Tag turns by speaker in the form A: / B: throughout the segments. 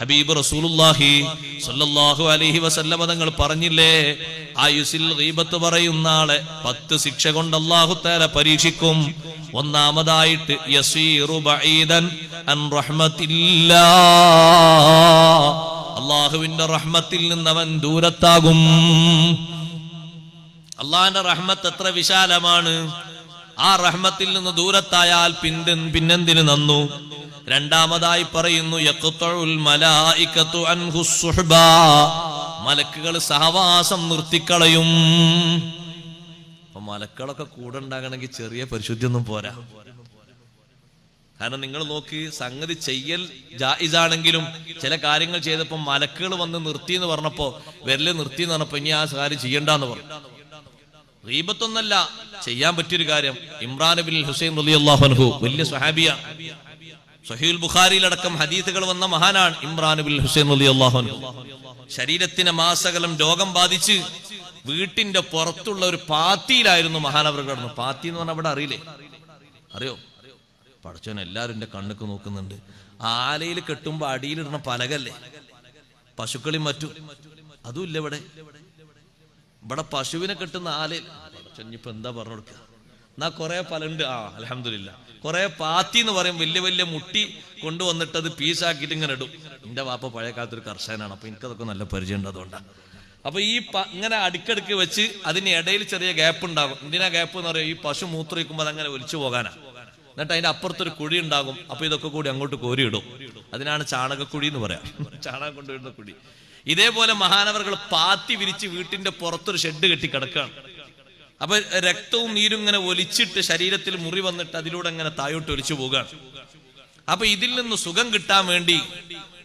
A: ഹബീബ് റസൂലുള്ളാഹി സ്വല്ലല്ലാഹു അലൈഹി വസല്ലം തങ്ങൾ പറഞ്ഞില്ലേ, ആയുസിൽ ഗീബത്ത് പറയുന്ന ആളെ 10 ശിക്ഷ കൊണ്ട് അല്ലാഹു തആല പരീക്ഷിക്കും. ഒന്നാമതായിട്ട് യസീറു ബഈദൻ അൻ റഹ്മത്തില്ലാഹ്, അല്ലാഹുവിന്റെ റഹ്മത്തിൽ നിന്ന് അവൻ ദൂരത്താകും. അല്ലാഹുവിന്റെ റഹ്മത്ത് എത്ര വിശാലമാണ്. ആ റഹ്മത്തിൽ നിന്ന് ദൂരത്തായാൽ പിന്നെന്തിന് നന്നു. രണ്ടാമതായി പറയുന്നു യഖ്തഉൽ മലായികതു അൻഹു സുഹ്ബ, മലക്കുകൾ സഹവാസം നിർത്തിക്കളയും. അപ്പൊ മലക്കുകളൊക്കെ കൂടെ ഉണ്ടാകണമെങ്കിൽ ചെറിയ പരിശുദ്ധിയൊന്നും പോരാ. കാരണം നിങ്ങൾ നോക്കി, സംഗതി ചെയ്യൽ ജായിസാണെങ്കിലും ചില കാര്യങ്ങൾ ചെയ്തപ്പോ മലക്കുകൾ വന്ന് നിർത്തി എന്ന് പറഞ്ഞപ്പോ, വിരല് നിർത്തി എന്ന് പറഞ്ഞപ്പോ ഇനി ആ കാര്യം ചെയ്യണ്ടെന്ന് പറഞ്ഞു. ഗീബത്തൊന്നല്ല, ചെയ്യാൻ പറ്റിയൊരു കാര്യം. ഇമ്രാൻ ബിൻ ഹുസൈൻ റളിയല്ലാഹു അൻഹു വലിയ സ്വഹാബിയ, സ്വഹീഹുൽ ബുഖാരിയിലടക്കം ഹദീസുകൾ വന്ന മഹാനാണ് ഇമ്രാൻ ബിൻ ഹുസൈൻ റളിയല്ലാഹു അൻഹു. ശരീരത്തിന് മാസകലം രോഗം ബാധിച്ച് വീട്ടിന്റെ പുറത്തുള്ള ഒരു പാത്തിയിലായിരുന്നു മഹാനവർ കിടന്നു. പാത്തി എന്ന് പറഞ്ഞാൽ അവിടെ അറിയില്ലേ? അറിയോ? പടച്ചോൻ എല്ലാവരും എന്റെ കണ്ണുക്ക് നോക്കുന്നുണ്ട്. ആലയിൽ കെട്ടുമ്പോ അടിയിലിടുന്ന പലകല്ലേ, പശുക്കളി മറ്റു, അതും ഇല്ല ഇവിടെ. ഇവിടെ പശുവിനെ കെട്ടുന്ന ആലയിൽ ഇനിയിപ്പോ എന്താ പറഞ്ഞു കൊടുക്കുക? എന്നാ കുറെ പലുണ്ട്. അൽഹംദുലില്ലാ, കുറെ പാത്തി എന്ന് പറയും, വലിയ വലിയ മുട്ടി കൊണ്ടുവന്നിട്ട് അത് പീസാക്കിയിട്ട് ഇങ്ങനെ ഇടും. എന്റെ വാപ്പ പഴയ കാലത്തൊരു കർഷകനാണ്, അപ്പൊ എനിക്കതൊക്കെ നല്ല പരിചയം ഉണ്ട്. അതുകൊണ്ടാണ്. അപ്പൊ ഈ ഇങ്ങനെ അടുക്കടുക്ക് വെച്ച് അതിന് ഇടയിൽ ചെറിയ ഗ്യാപ്പ് ഉണ്ടാകും. എന്തിനാ ഗ്യാപ്പ് എന്ന് പറയുക? ഈ പശു മൂത്രയിക്കുമ്പോൾ അതങ്ങനെ ഒലിച്ചു പോകാനാ. എന്നിട്ട് അതിന്റെ അപ്പുറത്തൊരു കുഴി ഉണ്ടാകും. അപ്പൊ ഇതൊക്കെ കൂടി അങ്ങോട്ട് കോരിയിടും. അതിനാണ് ചാണകക്കുഴി എന്ന് പറയാം, ചാണകം കൊണ്ടുവരുന്ന കുഴി. ഇതേപോലെ മഹാനവറുകൾ പാത്തി വിരിച്ച് വീട്ടിന്റെ പുറത്തൊരു ഷെഡ് കെട്ടി കിടക്കുകയാണ്. അപ്പൊ രക്തവും നീരും ഇങ്ങനെ ഒലിച്ചിട്ട് ശരീരത്തിൽ മുറി വന്നിട്ട് അതിലൂടെ അങ്ങനെ താഴോട്ട് ഒലിച്ചു പോവുകയാണ്. അപ്പൊ ഇതിൽ നിന്ന് സുഖം കിട്ടാൻ വേണ്ടി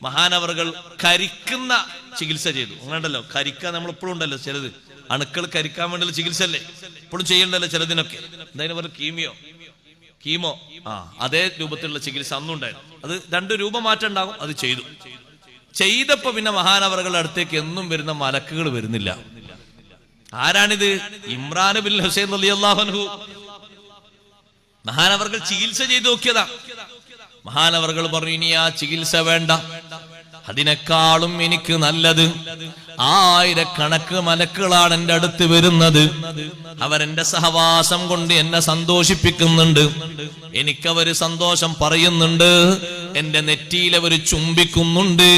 A: മഹാനവറുകൾ കരിക്കുന്ന ചികിത്സ ചെയ്തു. അങ്ങനെയുണ്ടല്ലോ, കരിക്കാൻ നമ്മളിപ്പോഴും ഉണ്ടല്ലോ ചിലത് അണുക്കൾ കരിക്കാൻ വേണ്ടിയുള്ള ചികിത്സ അല്ലേ ഇപ്പോഴും ചെയ്യണ്ടല്ലോ ചിലതിനൊക്കെ. എന്തായാലും പറഞ്ഞ കീമോ അതേ രൂപത്തിലുള്ള ചികിത്സ അന്നുണ്ടായിരുന്നു. അത് 2 രൂപമാറ്റം ഉണ്ടാകും. അത് ചെയ്തപ്പോ പിന്നെ മഹാനവറുകളുടെ അടുത്തേക്ക് എന്നും വരുന്ന മലക്കുകൾ വരുന്നില്ല. ആരാണിത്? ഇമ്രാൻ ബിൻ ഹുസൈൻ റളിയല്ലാഹു അൻഹു. മഹാനവറുകൾ ചികിത്സ ചെയ്ത് നോക്കിയതാ. മഹാനവറുകൾ പറഞ്ഞു, ഇനി ആ ചികിത്സ വേണ്ട, അതിനേക്കാളും എനിക്ക് നല്ലത് 1000 മലക്കുകളാണ് എന്റെ അടുത്ത് വരുന്നത്. അവരെന്റെ സഹവാസം കൊണ്ട് എന്നെ സന്തോഷിപ്പിക്കുന്നുണ്ട്. എനിക്കവര് സന്തോഷം പറയുന്നുണ്ട്. എന്റെ നെറ്റിയിലവര് ചുംബിക്കുന്നുണ്ട്.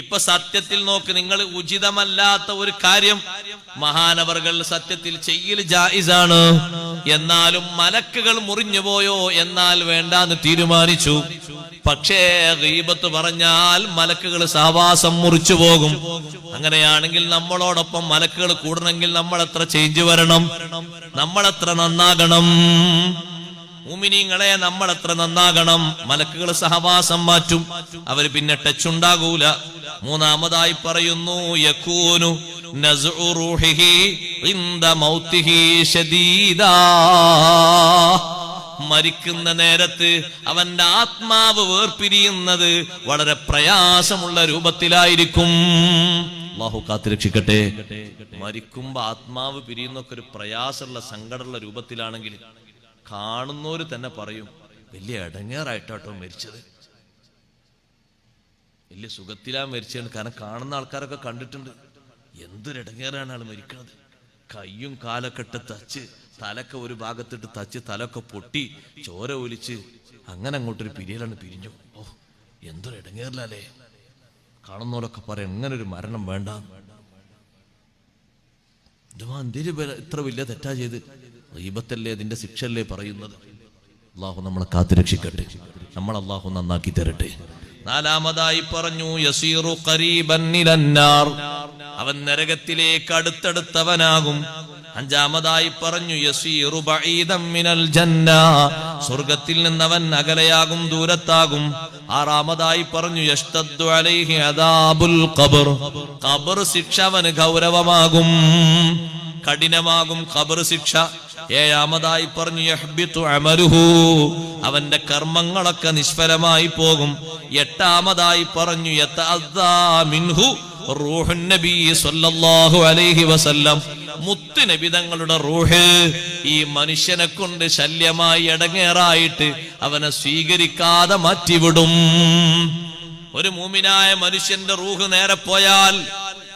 A: ഇപ്പൊ സത്യത്തിൽ നോക്ക്, നിങ്ങൾ ഉചിതമല്ലാത്ത ഒരു കാര്യം മഹാനവറുകൾ സത്യത്തിൽ ചെയ്യൽ ജായിസാണ്. എന്നാലും മലക്കുകൾ മുറിഞ്ഞു പോയോ? എന്നാൽ വേണ്ടാന്ന് തീരുമാനിച്ചു. പക്ഷേ ഗീബത്ത് പറഞ്ഞാൽ മലക്കുകൾ സഹവാസം മുറിച്ചു പോകും. അങ്ങനെയാണെങ്കിൽ നമ്മളോടൊപ്പം മലക്കുകൾ കൂടണമെങ്കിൽ നമ്മൾ എത്ര ചേഞ്ച് വരണം, നമ്മൾ എത്ര നന്നാകണം. മുഅ്മിനീങ്ങളെ, നമ്മൾ എത്ര നന്നാകണം. മലക്കുകൾ സഹവാസം മാറ്റും, അവര് പിന്നെ ടച്ച് ഉണ്ടാകൂല. മൂന്നാമതായി പറയുന്നു യകൂനു നസ്ഉ റൂഹിഹി ഇൻദ മൗതിഹി ശദീദാ, മരിക്കുന്ന നേരത്ത് അവന്റെ ആത്മാവ് വേർപിരിയുന്നത് വളരെ പ്രയാസമുള്ള രൂപത്തിലായിരിക്കും. അല്ലാഹു കാത്തുരക്ഷിക്കട്ടെ. മരിക്കുമ്പോ ആത്മാവ് പിരിയുന്നൊക്കെ ഒരു പ്രയാസമുള്ള സങ്കടമുള്ള രൂപത്തിലാണെങ്കിൽ കാണുന്നവര് തന്നെ പറയും, വലിയ ഇടങ്ങേറായിട്ടോ മരിച്ചത്, വലിയ സുഖത്തിലാ മരിച്ചത്. കാരണം കാണുന്ന ആൾക്കാരൊക്കെ കണ്ടിട്ടുണ്ട്. എന്തൊരിടങ്ങേറാണ് ആൾ മരിക്കുന്നത്. കയ്യും കാലൊക്കെ ഇട്ട് തച്ച്, തലക്കെ ഒരു ഭാഗത്തിട്ട് തച്ച് തലൊക്കെ പൊട്ടി ചോര ഒലിച്ച് അങ്ങനെ അങ്ങോട്ടൊരു പിരിയലാണ് പിരിഞ്ഞു. ഓ, എന്തൊരു ഇടങ്ങേറിലല്ലേ. കാണുന്നവരൊക്കെ പറയാം, എങ്ങനെ ഒരു മരണം വേണ്ട. ഇത്ര വലിയ തെറ്റാ ചെയ്ത്. ഗീബത്തല്ലേ, അതിന്റെ ശിക്ഷല്ലേ പറയുന്നത്. അല്ലാഹു നമ്മളെ കാത്തുരക്ഷിക്കട്ടെ, നമ്മൾ അല്ലാഹു നന്നാക്കി തരട്ടെ. നാലാമതായി പറഞ്ഞു യസീറു ഖരീബൻ ഇലന്നാർ, അവൻ നരകത്തിലേക്ക് അടുത്തടുത്തവനാകും. അഞ്ചാമതായി പറഞ്ഞു യസീറു ബഈദൻ മിനൽ ജന്ന, സ്വർഗ്ഗത്തിൽ നിന്നവൻ അകലെയാകും, ദൂരത്താകും. ആറാമതായി പറഞ്ഞു യഷ്തദ്ദു അലൈഹി അദാബുൽ ഖബർ, ഖബർ ശിക്ഷ അവന് ഗൗരവമാകും, കഠിനമാകും ഖബർ ശിക്ഷ. ഏഴാമതായി പറഞ്ഞു യഹ്ബിതു അമലുഹു, അവന്റെ കർമ്മങ്ങളൊക്കെ നിഷ്ഫലമായി പോകും. എട്ടാമതായി പറഞ്ഞു യതഅദ്ദാ മിൻഹു റൂഹുൻ നബി സ്വല്ലല്ലാഹു അലൈഹി വസല്ലം, മുത്ത് നബി തങ്ങളുടെ റൂഹ് ഈ മനുഷ്യനെ കൊണ്ട് ശല്യമായി ഇടങ്ങേറായിട്ട് അവനെ സ്വീകരിക്കാതെ മാറ്റിവിടും. ഒരു മൂമിനായ മനുഷ്യന്റെ റൂഹ് നേരെ പോയാൽ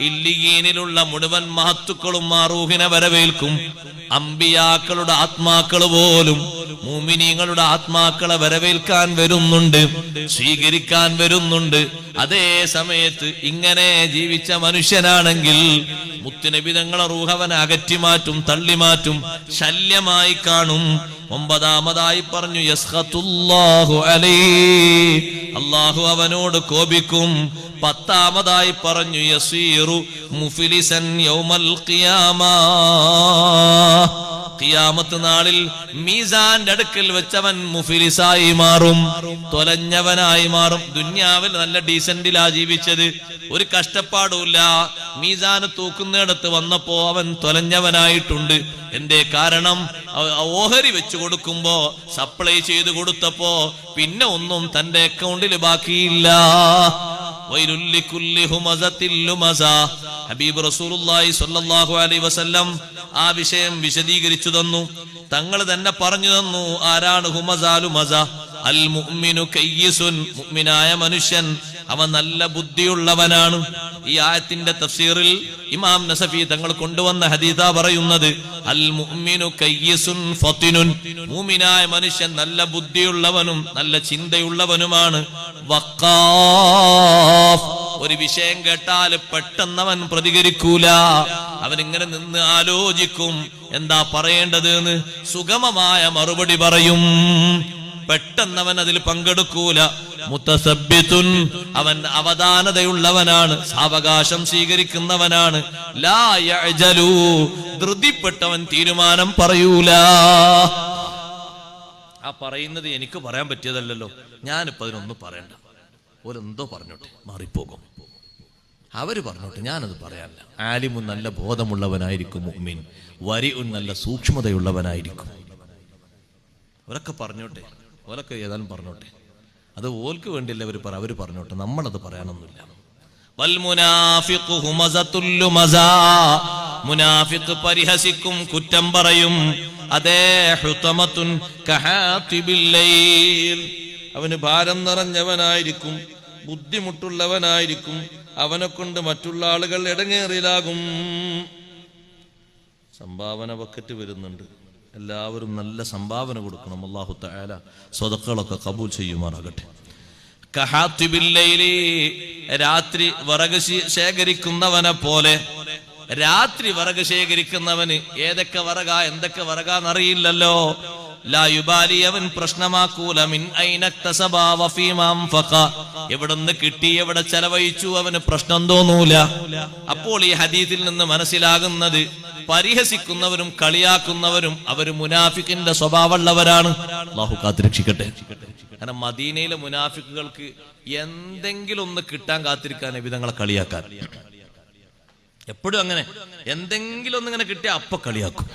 A: ഇല്ലിയീനിലുള്ള മുഴുവൻ മഹത്തുക്കളും ആ റൂഹിനെ വരവേൽക്കും. അമ്പിയാക്കളുടെ ആത്മാക്കൾ പോലും മുഅ്മിനീങ്ങളുടെ ആത്മാക്കളെ വരവേൽക്കാൻ വരുന്നുണ്ട്, സ്വീകരിക്കാൻ വരുന്നുണ്ട്. അതേ സമയത്ത് ഇങ്ങനെ ജീവിച്ച മനുഷ്യനാണെങ്കിൽ മുത്തുനബി തങ്ങളെ റൂഹ് അവനെ അകറ്റിമാറ്റും, തള്ളിമാറ്റും, ശല്യമായി കാണും. ഒമ്പതാമതായി പറഞ്ഞു യസ്ഖത്തുല്ലാഹു അലൈഹി, അല്ലാഹു അവനോട് കോപിക്കും. പത്താമതായി പറഞ്ഞു യസീറു മുഫ്ലിസൻ യൗമൽ ഖിയാമ, ഖിയാമത്ത് നാളിൽ മീസാന്റെ അടുക്കൽ വെച്ചവൻ മുഫ്ലിസായി മാറും, തൊലഞ്ഞവനായി മാറും. ദുന്യാവിൽ നല്ല ഡീസന്റിലാ ജീവിച്ചത്, ഒരു കഷ്ടപ്പാടുമില്ല. മീസാന് തൂക്കുന്നിടത്ത് വന്നപ്പോ അവൻ തൊലഞ്ഞവനായിട്ടുണ്ട്. എന്റെ കാരണം ഓഹരി വെച്ചു കൊടുക്കുമ്പോ, സപ്ലൈ ചെയ്തു കൊടുത്തപ്പോ പിന്നെ ഒന്നും തന്റെ അക്കൗണ്ടിൽ ബാക്കിയില്ല. ഹബീബ് റസൂലുള്ളാഹി സ്വല്ലല്ലാഹു അലൈഹി വസല്ലം ആ വിഷയം വിശദീകരിച്ചു തന്നു. തങ്ങൾ തന്നെ പറഞ്ഞു തന്നു ആരാണ് ഹുമസാലു മസ. അൽ മുഅ്മിനു കയ്യിസുൻ, മുഅ്മിനായ മനുഷ്യൻ അവൻ നല്ല ബുദ്ധിയുള്ളവനാണ്. ഈ ആയത്തിന്റെ തഫ്സീറിൽ ഇമാം നസഫി തങ്ങൾ കൊണ്ടുവന്ന ഹദീസാ പറയുന്നത് അൽ മുഅ്മിനു കയ്യിസുൻ ഫത്തിനുൻ, മുഅ്മിനായ മനുഷ്യൻ നല്ല ബുദ്ധിയുള്ളവനും നല്ല ചിന്തയുള്ളവനുമാണ്. വഖാഫ്, ഒരു വിഷയം കേട്ടാൽ പെട്ടെന്നവൻ പ്രതികരിക്കൂല, അവനിങ്ങനെ നിന്ന് ആലോചിക്കും എന്താ പറയേണ്ടത് എന്ന്, സുഗമമായ മറുപടി പറയും, പെട്ടെന്നവൻ അതിൽ പങ്കെടുക്കൂല. മുതസബ്ബിതുൻ, അവൻ അവധാനതയുള്ളവനാണ്, സാവകാശം സ്വീകരിക്കുന്നവനാണ്. ലാ യഅജലു, ധൃതിപ്പെട്ടവൻ തീരുമാനം പറയൂല. ആ പറയുന്നത് എനിക്ക് പറയാൻ പറ്റിയതല്ലല്ലോ, ഞാനിപ്പോ അതിനൊന്നും പറയണ്ട, ഓരെന്തോ പറഞ്ഞോട്ടെ, മാറിപ്പോകും, അവര് പറഞ്ഞോട്ടെ, ഞാനത് പറയാനില്ല. ആലിമുൻ നല്ല ബോധമുള്ളവനായിരിക്കും മുഅ്മിൻ, വരിഉൻ നല്ല സൂക്ഷ്മതയുള്ളവനായിരിക്കും. അവരൊക്കെ പറഞ്ഞോട്ടെ, ഓലൊക്കെ ഏതായാലും പറഞ്ഞോട്ടെ, അത് ഓൽക്ക് വേണ്ടിയല്ല അവര് പറഞ്ഞോട്ടെ, നമ്മളത് പറയാനൊന്നുമില്ല. വൽ മുനാഫിഖു ഹുമസത്തുൽ ലുമസാ, മുനാഫിഖ് പരിഹസിക്കും, കുറ്റം പറയും. അതേ ഹുതമത്തുൻ കഹാതിബിൽ ലൈൽ, അവന് ഭാരം നിറഞ്ഞവനായിരിക്കും, ബുദ്ധിമുട്ടുള്ളവനായിരിക്കും, അവനെ കൊണ്ട് മറ്റുള്ള ആളുകൾ ഇടങ്ങേറിലാകും. സംഭാവന ബക്കറ്റ് വരുന്നുണ്ട്, എല്ലാവരും നല്ല സംഭാവന കൊടുക്കണം. അല്ലാഹു തആല സ്വതക്കകളൊക്കെ കബൂൽ ചെയ്യുമാറാകട്ടെ. കഹാതിബിൽ ലൈലി, രാത്രി വിറക് ശേഖരിക്കുന്നവനെ പോലെ. രാത്രി വിറക് ശേഖരിക്കുന്നവന് ഏതൊക്കെ വിറകാ എന്തൊക്കെ വിറകാന്നറിയില്ലല്ലോ. ലാ യുബാലി, അവൻ പ്രശ്നമാക്കൂല. മിൻ ഐന ഇക്തസബാ വഫീമാ അൻഫഖ, എവിടുന്ന് കിട്ടി എവിടെ ചെലവഴിച്ചു അവന് പ്രശ്നം തോന്നൂല. അപ്പോൾ ഈ ഹദീസിൽ നിന്ന് മനസ്സിലാകുന്നത് പരിഹസിക്കുന്നവരും കളിയാക്കുന്നവരും അവര് മുനാഫിക്കിന്റെ സ്വഭാവമുള്ളവരാണ്. അല്ലാഹു കാത്തുരക്ഷിക്കട്ടെ. കാരണം മദീനയിലെ മുനാഫിക്കുകൾക്ക് എന്തെങ്കിലും ഒന്ന് കിട്ടാൻ കാത്തിരിക്കാൻ നബിതങ്ങളെ കളിയാക്കാൻ, എപ്പോഴും അങ്ങനെ എന്തെങ്കിലും ഒന്നിങ്ങനെ കിട്ടിയാൽ അപ്പൊ കളിയാക്കും,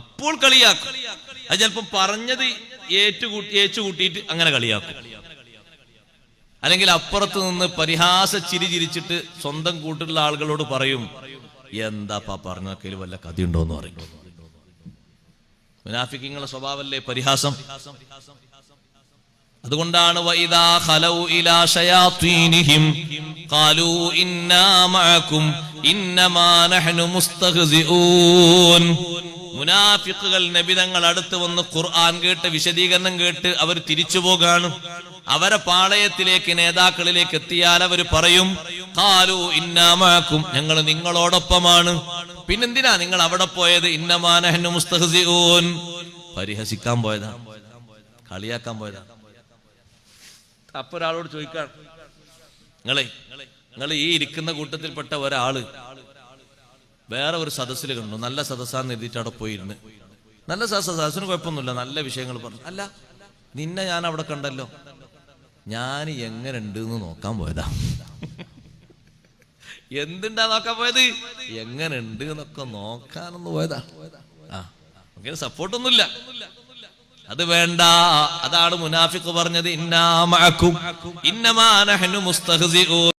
A: അപ്പോൾ കളിയാക്കും. അത് ചിലപ്പോൾ പറഞ്ഞത് ഏച്ചുകൂട്ടിയിട്ട് അങ്ങനെ കളിയാക്കും. അല്ലെങ്കിൽ അപ്പുറത്ത് നിന്ന് പരിഹാസ ചിരി ചിരിച്ചിട്ട് സ്വന്തം കൂട്ടിലുള്ള ആളുകളോട് പറയും, എന്താപ്പാ പറഞ്ഞാൽ വല്ല കഥയുണ്ടോന്ന് പറയും. മുനാഫിക്കുകളുടെ സ്വഭാവമല്ലേ പരിഹാസം. അതുകൊണ്ടാണ് വഇദാ ഖലൗ ഇലാ ശയാത്തീനിഹിം ഖാലൂ ഇന്നാ മഅകും ഇന്നമാ നഹ്നു മുസ്തഹ്സിഊൻ. മുനാഫിക്കുകൾ നബിതങ്ങൾ അടുത്ത് വന്ന് ഖുർആൻ കേട്ട് വിശദീകരണം കേട്ട് അവർ തിരിച്ചു പോകാണ്. അവരെ പാളയത്തിലേക്ക് നേതാക്കളിലേക്ക് എത്തിയാൽ അവർ പറയും ഖാലൂ ഇന്നാ മഅകും, ഞങ്ങൾ നിങ്ങളോടൊപ്പമാണ്. പിന്നെന്തിനാ നിങ്ങൾ അവിടെ പോയത്? ഇന്നമാ നഹ്നു മുസ്തഹ്സിഊൻ, പരിഹസിക്കാൻ പോയതാ, കളിയാക്കാൻ പോയതാ. അപ്പൊ ഒരാളോട് ചോദിക്കാൻ, നിങ്ങൾ ഈ ഇരിക്കുന്ന കൂട്ടത്തിൽപ്പെട്ട ഒരാള് വേറെ ഒരു സദസ്സിൽ കണ്ടു, നല്ല സദസ്സാന്ന് എഴുതിയിട്ട് അവിടെ പോയിരുന്ന്, നല്ല സദസ്സിന് കുഴപ്പമൊന്നുമില്ല, നല്ല വിഷയങ്ങൾ പറഞ്ഞു. അല്ല, നിന്നെ ഞാൻ അവിടെ കണ്ടല്ലോ, ഞാൻ എങ്ങനെ ഉണ്ട് എന്ന് നോക്കാൻ പോയതാ. എന്തുണ്ടാ നോക്കാൻ പോയത്? എങ്ങനെ ഉണ്ട് എന്നൊക്കെ നോക്കാനൊന്ന് പോയതാ. അങ്ങനെ സപ്പോർട്ടൊന്നുമില്ല, അത് വേണ്ട. അതാണ് മുനാഫിഖ് പറഞ്ഞത് ഇന്നാ മഅകും ഇന്നമാ നഹ്നു മുസ്തഹ്സിഊൻ.